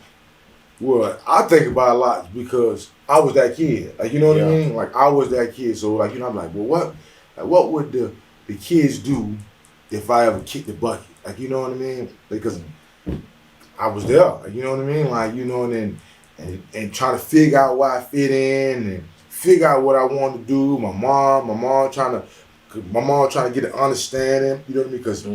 [SPEAKER 2] well, I think about it a lot because I was that kid. Like, you know what I mean? Like, I was that kid. So, like, you know, I'm like, well, what would the kids do if I ever kicked the bucket? Like, you know what I mean? Because I was there. Like, you know what I mean? Like, you know, and try to figure out where I fit in and figure out what I want to do. My mom trying to get an understanding. You know what I mean? Because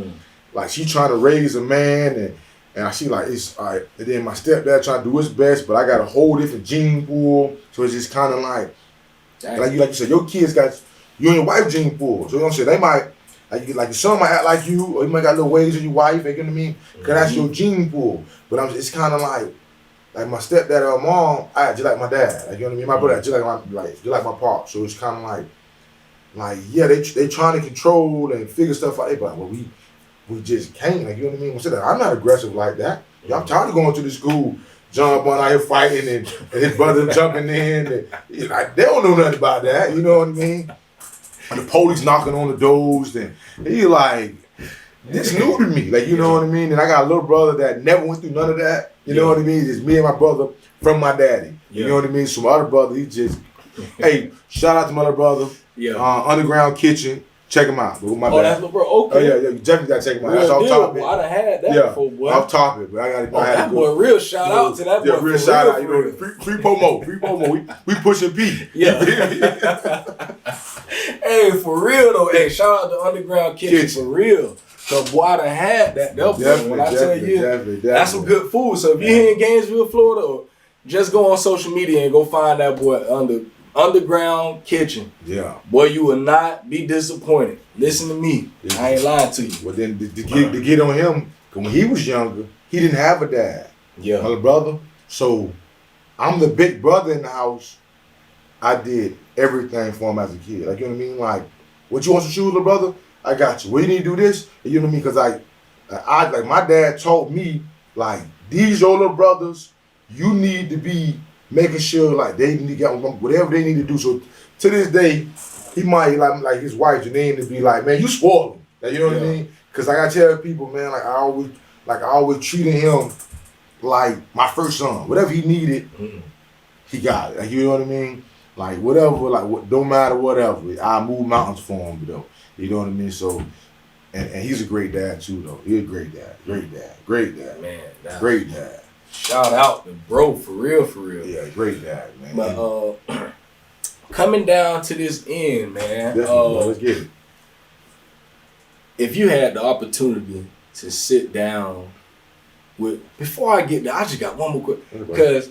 [SPEAKER 2] like, she trying to raise a man and she like, it's all right. And then my stepdad trying to do his best, but I got a whole different gene pool. So it's just kind of like you said, your kids got you and your wife gene pool. So you know what I'm saying? They might like your son might act like you, or you might got little ways of your wife. You know what I mean? Because that's your gene pool. But it's kind of like my stepdad or mom, I act just like my dad. Like, you know what I mean? My brother act just like my pop. So it's kind of like yeah, they trying to control and figure stuff out. They be like, well, we just can't. Like, you know what I mean? I'm not aggressive like that. I'm tired of going to the school. Jon Bon out here fighting and his brother jumping in. And, like, they don't know nothing about that. You know what I mean? And the police knocking on the doors. And he like, this new to me. Like, you know what I mean? And I got a little brother that never went through none of that. You know what I mean? It's me and my brother from my daddy. You know what I mean? So my other brother, he just, hey, shout out to my other brother. Underground Kitchen. Check him out.
[SPEAKER 1] That's my bro. Okay.
[SPEAKER 2] Oh, yeah, you definitely got to check him out. That's off topic.
[SPEAKER 1] I done had that before, boy.
[SPEAKER 2] Off topic, but I got
[SPEAKER 1] that boy, real shout out to that boy.
[SPEAKER 2] Yeah, real shout out. You know, free promo. We pushing P.
[SPEAKER 1] Yeah. Hey, for real though. Hey, shout out to Underground Kitchen. For real. So boy, I done had that. When I tell you, that's some good food. So if you're here in Gainesville, Florida, just go on social media and go find that boy Underground Kitchen.
[SPEAKER 2] Yeah.
[SPEAKER 1] Boy, you will not be disappointed. Listen to me. I ain't lying to you.
[SPEAKER 2] Well, then to get on him, because when he was younger, he didn't have a dad.
[SPEAKER 1] Yeah.
[SPEAKER 2] Another brother. So I'm the big brother in the house. I did everything for him as a kid. Like, you know what I mean? Like, what you want some shoes, little brother? I got you. What you need to do this? You know what I mean? Because I like my dad taught me, like, these your little brothers, you need to be making sure like they need to get whatever they need to do. So to this day, he might like his wife Janine to be like, man, you spoiled him. Like, you know what I mean? Because like I tell people, man, like I always treated him like my first son. Whatever he needed, he got it. Like, you know what I mean? Like whatever, like don't matter whatever. I move mountains for him, though. You know what I mean? So, and he's a great dad too, though. He's a great dad, great dad,
[SPEAKER 1] man,
[SPEAKER 2] great dad.
[SPEAKER 1] Shout out to bro, for real.
[SPEAKER 2] Yeah, great dad, man.
[SPEAKER 1] But coming down to this end, man.
[SPEAKER 2] Let's get it.
[SPEAKER 1] If you had the opportunity to sit down with, before I get there, I just got one more quick, because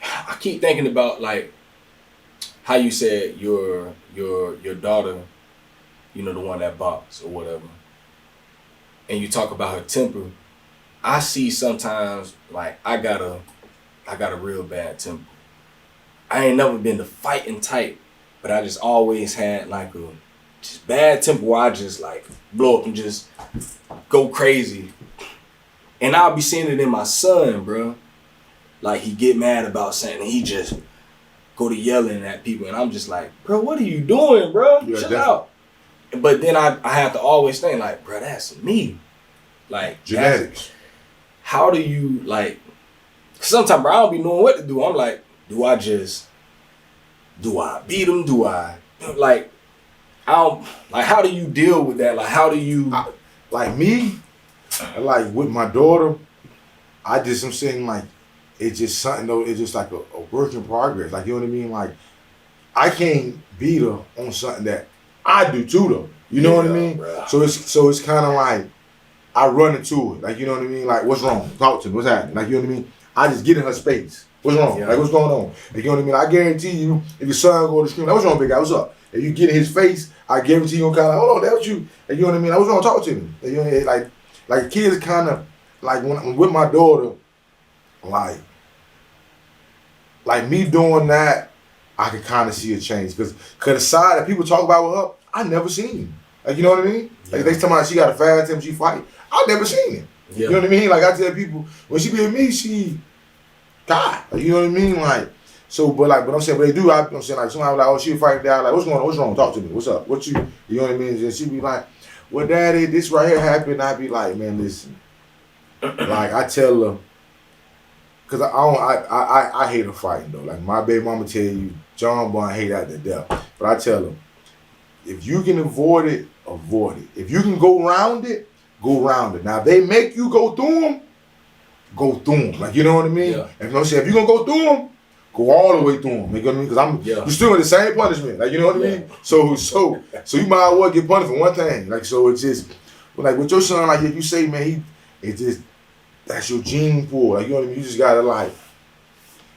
[SPEAKER 1] I keep thinking about like how you said your daughter, you know, the one that boxed or whatever, and you talk about her temper. I see sometimes like I got a real bad temper. I ain't never been the fighting type, but I just always had like a just bad temper where I just like blow up and just go crazy. And I'll be seeing it in my son, bro. Like he get mad about something and he just go to yelling at people, and I'm just like, bro, what are you doing, bro?
[SPEAKER 2] Yeah,
[SPEAKER 1] chill out. But then I have to always think like, bro, that's me. Like
[SPEAKER 2] genetics.
[SPEAKER 1] How do you like? Sometimes bro, I don't be knowing what to do. I'm like, do I beat him? Do I like? I don't like. How do you deal with that? Like, how do you?
[SPEAKER 2] Like me, like with my daughter, I'm saying like, it's just something though. It's just like a work in progress. Like, you know what I mean? Like, I can't beat her on something that I do too though. You know what I mean? Bro. So it's kind of like I run into it. Like, you know what I mean? Like, what's wrong? Talk to me. What's happening? Like, you know what I mean? I just get in her space. What's wrong? Yeah. Like, what's going on? Like, you know what I mean? I guarantee you, if your son go to scream, like, what's wrong, big guy? What's up? If you get in his face, I guarantee you, kind of, hold on, that was you. Like, you know what I mean? Like, what's wrong? Talk to me. Like, you know what I mean? Like kids kind of, like when I'm with my daughter, like me doing that, I can kind of see a change. Because the side that people talk about with her, I never seen. Like, you know what I mean? Yeah. Like, they tell me she got a fast temper, she fight. I never seen it. Yeah. You know what I mean? Like, I tell people, when she be with me, she God. Like, you know what I mean? Like, so, but I'm saying, but they do, I'm saying, like, somebody like, oh, she fighting down, like, what's going on? What's wrong? Talk to me. What's up? What you know what I mean? And she be like, well, daddy, this right here happened. I be like, man, listen. Like, I tell her, because I hate her fighting, though. Like, my baby mama tell you, Jon Bon hate that to death. But I tell her, if you can avoid it, avoid it. If you can go around it, go around it. Now, if they make you go through them, go through them. Like, you know what I mean? Yeah. If I'm saying, if you're going to go through them, go all the way through them. You know what I mean? Because you're still in the same punishment. Like, you know what I mean? So you might as well get punished for one thing. Like, so it's just, like, with your son, like, if you say, man, it's just, that's your gene pool. Like, you know what I mean? You just got to, like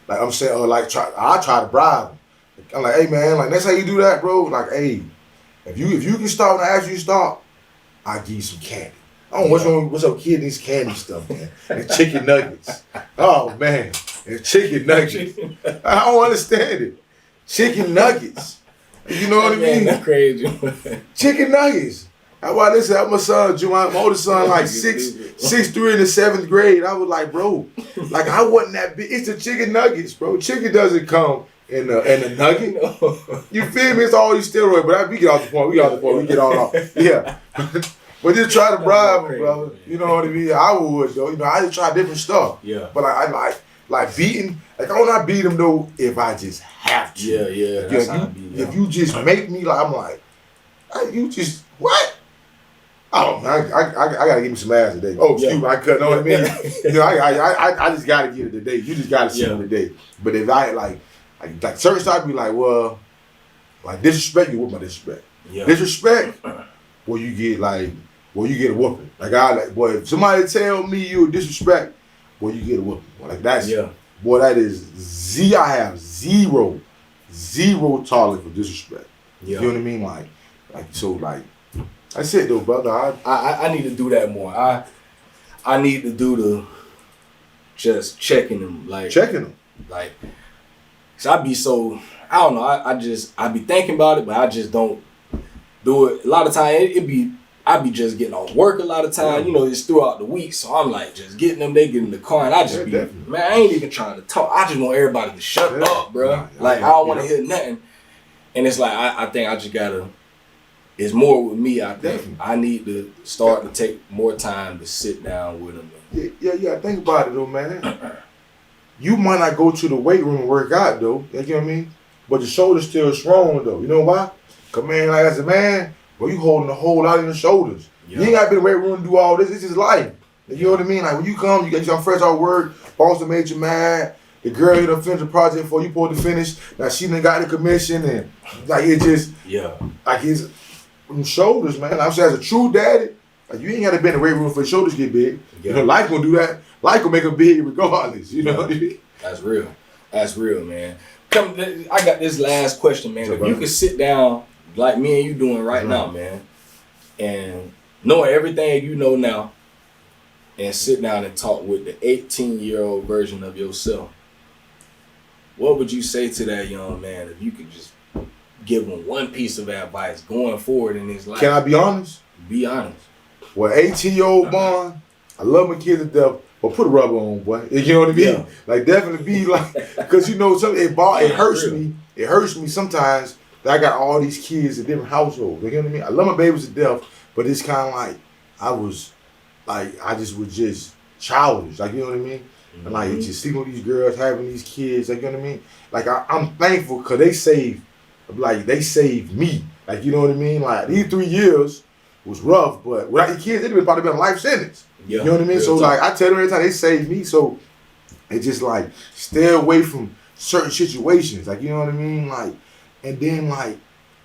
[SPEAKER 2] I'm saying, I try to bribe him. I'm like, hey, man, like, that's how you do that, bro. Like, hey, if you can stop when I ask you to stop, I'll give you some candy. I don't know what's up, kid, these candy stuff, man. And chicken nuggets. Oh, man. And chicken nuggets. I don't understand it. Chicken nuggets. You know what I mean?
[SPEAKER 1] That's crazy.
[SPEAKER 2] Chicken nuggets. That's why listen, I'm my son, my oldest son, like 6'3" in the 7th grade. I was like, bro, like I wasn't that big. It's the chicken nuggets, bro. Chicken doesn't come in the nugget. You feel me? It's all these steroids, but we get off the point. We get all off. Yeah. But just try to bribe him, brother. You know what I mean? I would, though. You know, I just try different stuff.
[SPEAKER 1] Yeah.
[SPEAKER 2] But I like beating. Like, I will not beat him, though, if I just have to.
[SPEAKER 1] Yeah.
[SPEAKER 2] Like, if you just make me, like, I'm like, you just, what? Oh, man, I got to give me some ass today. Oh, excuse me, I cut, know what I mean? You know, I just got to get it today. You just got to see him today. But if I, like certain stuff, I'd be like, well, like, disrespect, you with my disrespect. Yeah. Disrespect, well, you get a whooping. Like, boy, if somebody tell me you disrespect, boy, you get a whooping. Like, that's, boy, that is, I have zero tolerance for disrespect. Yeah. You know what I mean? Like, so, like, that's it, though, brother.
[SPEAKER 1] I need to do that more. I need to do the just checking them. Like,
[SPEAKER 2] checking them.
[SPEAKER 1] Like, so I don't know. I be thinking about it, but I just don't do it. A lot of time I be just getting off work a lot of time. You know, it's throughout the week, so I'm like just getting them. They get in the car, and I just man, I ain't even trying to talk. I just want everybody to shut up, bro. Like I don't want to hear nothing. And it's like I think I just gotta. It's more with me. I think I need to start to take more time to sit down with them.
[SPEAKER 2] Yeah. Think about it though, man. You might not go to the weight room and work out though. You know what I mean? But the shoulder's still strong though. You know why? Cause man, like as a man, bro, you holding a whole lot in your shoulders. Yeah. You ain't gotta be in the weight room to do all this. This is life. You know what I mean? Like when you come, you get your fresh out of work. Boss done made you mad. The girl you done finished the project before you supposed to finish. Now she done got the commission and like it just like it's them shoulders, man. I'm saying as a true daddy, like you ain't gotta be in the weight room for your shoulders get big. Yeah. You know, life gonna do that. Life gonna make them big regardless. You know what I mean?
[SPEAKER 1] That's real. That's real, man. I got this last question, man. If you could sit down like me and you doing right now, man, and knowing everything you know now, and sit down and talk with the 18-year-old version of yourself, what would you say to that young man if you could just give him one piece of advice going forward in his life?
[SPEAKER 2] Can I be honest?
[SPEAKER 1] Be honest.
[SPEAKER 2] Well, 18-year-old Bon, I love my kids to death, but put a rubber on, boy. You know what I mean? Yeah. Like definitely be like, because you know, it hurts me. It hurts me sometimes that I got all these kids in different households. You know what I mean? I love my babies to death, but it's kind of like I just was just childish. Like, you know what I mean? And like just seeing all these girls having these kids. Like, you know what I mean? Like I'm thankful because they saved me. Like, you know what I mean? Like these 3 years was rough, but without the kids, it'd probably been a life sentence. Yeah, you know what I mean? So like I tell them every time they saved me, so it just like stay away from certain situations. Like, you know what I mean? Like, and then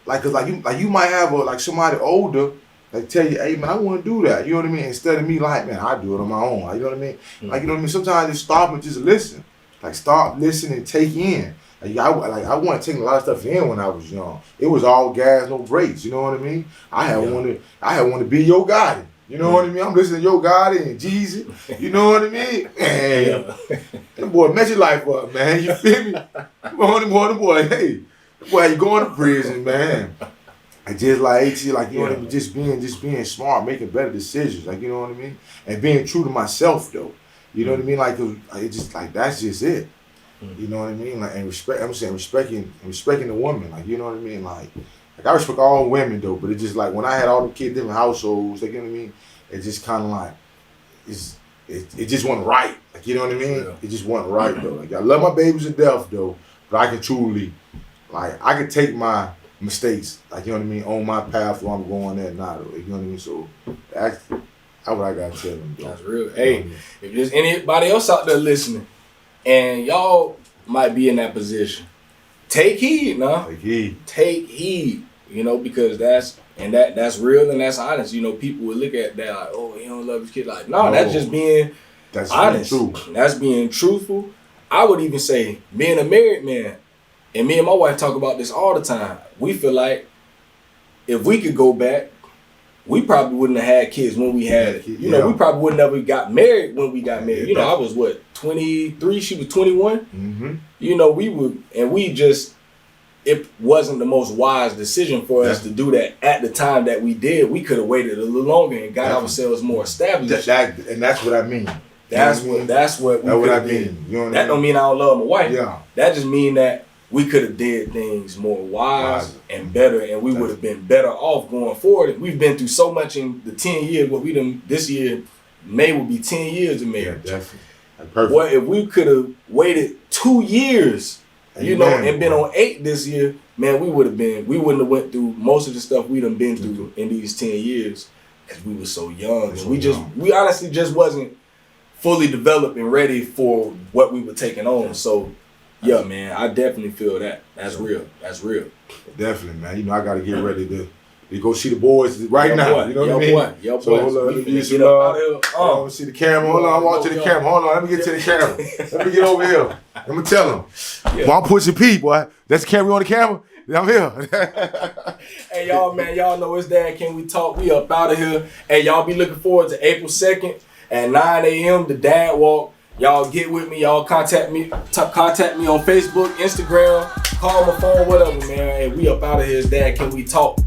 [SPEAKER 2] cause you might have somebody older like tell you, hey man, I want to do that. You know what I mean? Instead of me like, man, I do it on my own. Like, you know what I mean? Like, you know what I mean? Sometimes just stop and just listen. Like stop, listen, and take in. I wasn't taking a lot of stuff in when I was young. It was all gas, no brakes. You know what I mean? I had wanted to be your Gotti. You know what I mean? I'm listening to Yo Gotti and Jeezy. You know what I mean? Man, that boy mess your life up, man. You feel me? Come on, boy. Hey, boy, you going to prison, man. I just like you know what I mean? Just being smart, making better decisions. Like, you know what I mean? And being true to myself though. You know what I mean? Like it just like that's just it. You know what I mean? Like, and respecting the woman. Like, you know what I mean? Like I respect all women though, but it's just like when I had all the kids in different households, like, you know what I mean? It just kind of like it just wasn't right. Like, you know what I mean? Yeah. It just wasn't right though. Like, I love my babies to death though, but I can truly I can take my mistakes, like, you know what I mean, on my path where I'm going at now though. You know what I mean? So that's what I gotta tell them though.
[SPEAKER 1] That's real. Hey, if there's anybody else out there listening, and y'all might be in that position, take heed, nah. Take heed. You know, because that's real and that's honest. You know, people would look at that like, oh, he don't love his kid. Like, no, that's just being honest. That's being truthful. I would even say being a married man, and me and my wife talk about this all the time. We feel like if we could go back, we probably wouldn't have had kids when we had it. You know, we probably wouldn't have got married when we got married. You know, I was 23, she was 21. Mm-hmm. You know, it wasn't the most wise decision for us to do that at the time that we did. We could have waited a little longer and got ourselves more established.
[SPEAKER 2] And that's what I mean.
[SPEAKER 1] That's what I mean. You know what that don't mean I don't love my wife. Yeah. That just mean that we could have did things more wise and better, and we would have been better off going forward. We've been through so much in the 10 years. What we done this year, May will be 10 years of marriage. Yeah, definitely. Perfect. Well, if we could have waited 2 years, you know, and been on 8 this year, man, we wouldn't have went through most of the stuff we done been through in these 10 years because we were so young. And we honestly just wasn't fully developed and ready for what we were taking on. So, yeah, man, I definitely feel that. That's real. That's real.
[SPEAKER 2] Definitely, man. You know, I got to get ready to go see the boys right now. You know what I mean? So hold on, let me get some love. Let me see the camera. Hold on, I'm walking to the camera. Hold on, let me get to the camera. Let me get over here. Let me tell them. Well, I'm pushing P, boy. That's the camera on the camera. I'm here.
[SPEAKER 1] Hey, y'all, man. Y'all know it's Dad. Can we talk? We up out of here. Hey, y'all be looking forward to April 2nd at 9 a.m. the Dad Walk. Y'all get with me. Y'all contact me on Facebook, Instagram, call my phone, whatever, man. Hey, we up out of here. Dad, can we talk?